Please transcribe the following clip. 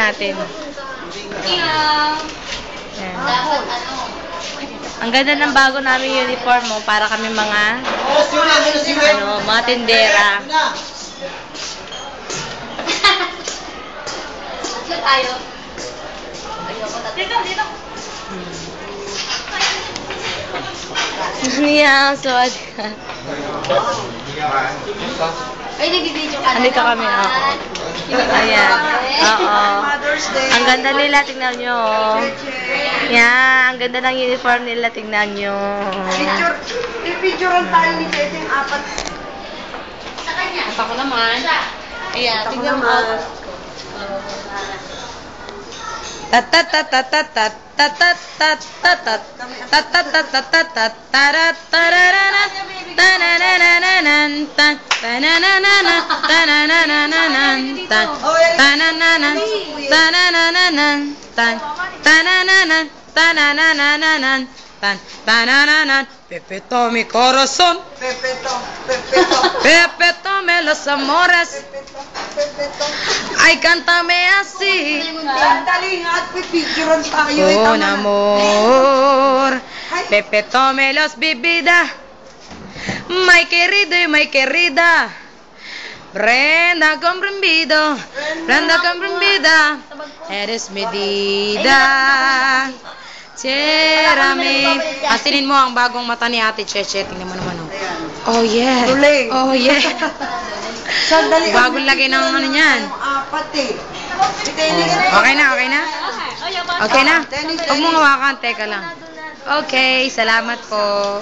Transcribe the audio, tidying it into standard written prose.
natin. Yan. Ang ganda ng bago namin uniform mo para kami mga mga tindera. Tayo. Dito. Yeah, so ay, nag-video ka na. andito kami. Ayan. Oo. Ang ganda nila, tingnan nyo. Yan, ang ganda ng uniform nila, tingnan nyo. Picturean tayo ni Tete yung apat. Sa kanya. Ako naman. Ayan, tingnan mo. Pepeto mi corazón, Pepeto me los amores. Ay, cántame así. Dali nga at pipicturean tayo. Con amor. Pepeto me los bebida. My querido y my querida. Prenda comprendido. Prenda comprendida. Eres medida. Cherame. Asinin mo ang bagong mata ni Ate Cheche. Tingnan mo naman. Oh yeah. Oh yeah. Sandali. Bagong lagay ng ano niyan. Apat eh. Okay na, okay na? Okay na? Huwag mong hawakan, teka lang. Okay, salamat po.